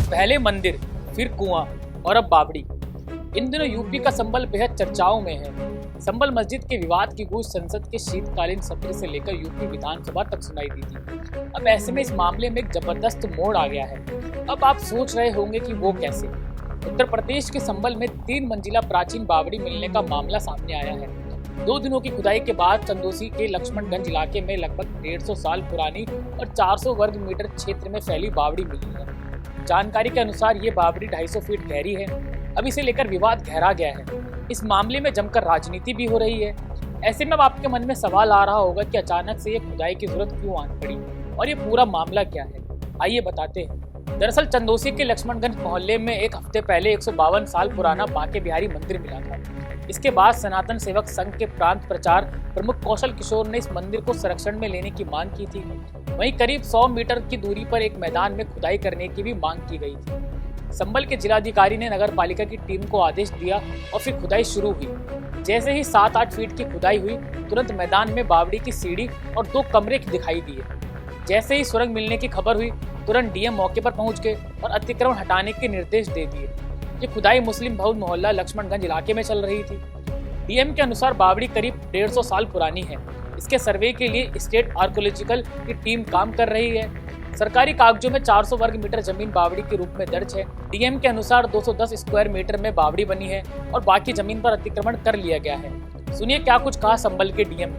पहले मंदिर, फिर कुआं और अब बावड़ी। इन दिनों यूपी का संभल बेहद चर्चाओं में है। संभल मस्जिद के विवाद की गूंज संसद के शीतकालीन सत्र से लेकर यूपी विधानसभा तक सुनाई दी थी। अब ऐसे में इस मामले में एक जबरदस्त मोड़ आ गया है। अब आप सोच रहे होंगे कि वो कैसे। उत्तर प्रदेश के संभल में 3 मंजिला प्राचीन बावड़ी मिलने का मामला सामने आया है। 2 दिनों की खुदाई के बाद चंदौसी के लक्ष्मणगंज इलाके में लगभग 150 साल पुरानी और 400 वर्ग मीटर क्षेत्र में फैली बावड़ी मिली है। जानकारी के अनुसार ये बावड़ी 250 फीट गहरी है। अब इसे लेकर विवाद गहरा गया है। इस मामले में जमकर राजनीति भी हो रही है। ऐसे में अब आपके मन में सवाल आ रहा होगा कि अचानक से ये खुदाई की जरूरत क्यों आन पड़ी और ये पूरा मामला क्या है। आइए बताते हैं। दरअसल चंदौसी के लक्ष्मणगंज मोहल्ले में एक हफ्ते पहले 152 साल पुराना बांके बिहारी मंदिर मिला था। इसके बाद सनातन सेवक संघ के प्रांत प्रचार प्रमुख कौशल किशोर ने इस मंदिर को संरक्षण में लेने की मांग की थी। वहीं करीब 100 मीटर की दूरी पर एक मैदान में खुदाई करने की भी मांग की गई थी। संभल के जिलाधिकारी ने नगर पालिका की टीम को आदेश दिया और फिर खुदाई शुरू हुई। जैसे ही 7-8 फीट की खुदाई हुई, तुरंत मैदान में बावड़ी की सीढ़ी और 2 कमरे दिखाई दिए। जैसे ही सुरंग मिलने की खबर हुई, तुरंत डीएम मौके पर पहुंच गए और अतिक्रमण हटाने के निर्देश दे दिए। ये खुदाई मुस्लिम बहुल मोहल्ला लक्ष्मणगंज इलाके में चल रही थी। डीएम के अनुसार बावड़ी करीब 150 साल पुरानी है। इसके सर्वे के लिए स्टेट आर्कोलॉजिकल की टीम काम कर रही है। सरकारी कागजों में 400 वर्ग मीटर जमीन बावड़ी के रूप में दर्ज है। डीएम के अनुसार 210 स्क्वायर मीटर में बावड़ी बनी है और बाकी जमीन पर अतिक्रमण कर लिया गया है। सुनिए क्या कुछ कहा संभल के डीएम।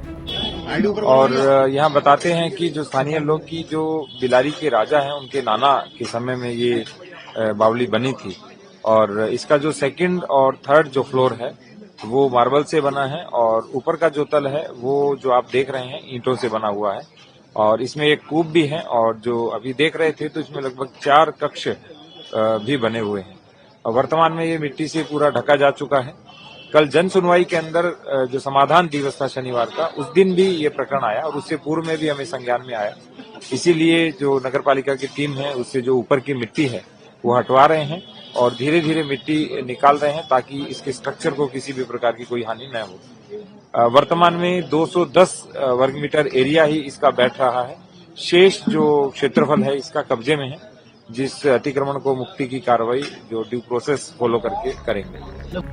और यहाँ बताते हैं कि जो स्थानीय लोग की जो बिलारी के राजा हैं, उनके नाना के समय में ये बावली बनी थी और इसका जो 2nd और 3rd जो फ्लोर है वो मार्बल से बना है और ऊपर का जो तल है वो जो आप देख रहे हैं ईंटों से बना हुआ है और इसमें एक कूप भी है और जो अभी देख रहे थे तो इसमें लगभग 4 कक्ष भी बने हुए हैं और वर्तमान में ये मिट्टी से पूरा ढका जा चुका है। कल जन सुनवाई के अंदर जो समाधान दिवस था शनिवार का, उस दिन भी ये प्रकरण आया और उससे पूर्व में भी हमें संज्ञान में आया। इसीलिए जो नगर पालिका की टीम है उससे जो ऊपर की मिट्टी है वो हटवा रहे हैं और धीरे धीरे मिट्टी निकाल रहे हैं ताकि इसके स्ट्रक्चर को किसी भी प्रकार की कोई हानि न हो। वर्तमान में 210 वर्ग मीटर एरिया ही इसका बैठ रहा है। शेष जो क्षेत्रफल है इसका कब्जे में है, जिस अतिक्रमण को मुक्ति की कार्रवाई जो ड्यू प्रोसेस फॉलो करके करेंगे।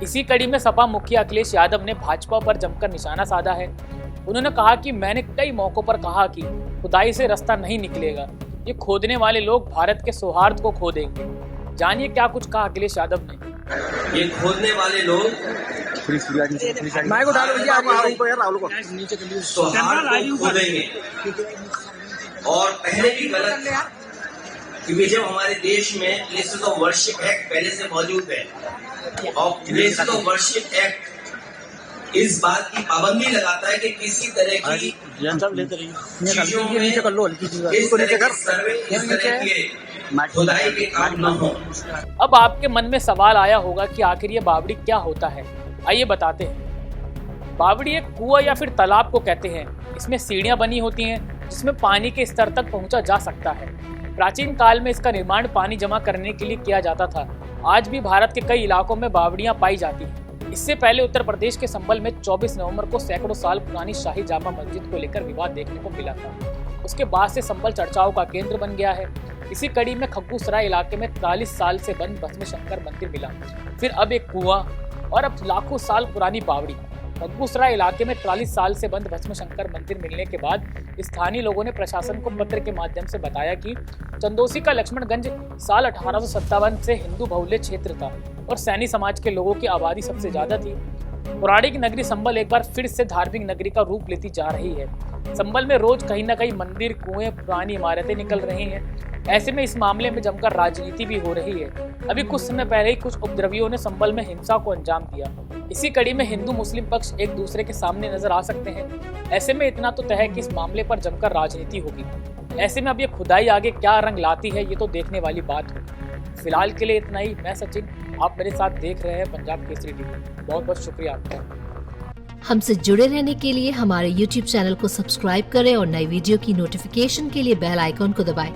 इसी कड़ी में सपा मुखिया अखिलेश यादव ने भाजपा पर जमकर निशाना साधा है। उन्होंने कहा कि मैंने कई मौकों पर कहा कि खुदाई से रास्ता नहीं निकलेगा। ये खोदने वाले लोग भारत के सौहार्द को खो देंगे। जानिए क्या कुछ कहा अखिलेश यादव ने। ये खोदने वाले लोग खो देंगे और पहले भी गलत, क्योंकि जब हमारे देश में प्लेसेस ऑफ वर्शिप एक्ट पहले से मौजूद है और प्लेसेस ऑफ वर्शिप एक्ट इस बात की पाबंदी लगाता है कि किसी तरह की चीजों में इस तरह के सर्वे, इस तरह के खुदाई के काम न हो। अब आपके मन में सवाल आया होगा कि आखिर ये बावड़ी क्या होता है। आइए बताते हैं। बावड़ी एक कुआं या फिर तालाब को कहते हैं। इसमें सीढ़ियां बनी होती हैं जिसमें पानी के स्तर तक पहुंचा जा सकता है। प्राचीन काल में इसका निर्माण पानी जमा करने के लिए किया जाता था। आज भी भारत के कई इलाकों में बावड़ियां पाई जाती हैं। इससे पहले उत्तर प्रदेश के संभल में 24 नवंबर को सैकड़ों साल पुरानी शाही जामा मस्जिद को लेकर विवाद देखने को मिला था। उसके बाद से संभल चर्चाओं का केंद्र बन गया है। इसी कड़ी में खग्गूसराय इलाके में 43 साल से बंद भस्म शंकर मंदिर मिला, फिर अब एक कुआं और अब लाखों साल पुरानी बावड़ी। खग्गूसराय इलाके में 43 साल से बंद भस्म शंकर मंदिर मिलने के बाद स्थानीय लोगों ने प्रशासन को पत्र के माध्यम से बताया कि चंदौसी का लक्ष्मणगंज साल 1857 से हिंदू बहुल्य क्षेत्र था और सैनी समाज के लोगों की आबादी सबसे ज्यादा थी। पौराणिक नगरी संभल एक बार फिर से धार्मिक नगरी का रूप लेती जा रही है। संभल में रोज कहीं न कहीं मंदिर, कुएं, पुरानी इमारतें निकल रही हैं। ऐसे में इस मामले में जमकर राजनीति भी हो रही है। अभी कुछ समय पहले ही कुछ उपद्रवियों ने संभल में हिंसा को अंजाम दिया। इसी कड़ी में हिंदू मुस्लिम पक्ष एक दूसरे के सामने नजर आ सकते हैं। ऐसे में इतना तो तय है कि इस मामले पर जमकर राजनीति होगी। ऐसे में अब ये खुदाई आगे क्या रंग लाती है ये तो देखने वाली बात होगी। फिलहाल के लिए इतना ही। मैं सचिन, आप मेरे साथ देख रहे हैं पंजाब केसरी टीवी। बहुत बहुत शुक्रिया आपका। हमसे जुड़े रहने के लिए हमारे YouTube चैनल को सब्सक्राइब करें और नई वीडियो की नोटिफिकेशन के लिए बेल आइकॉन को दबाएं।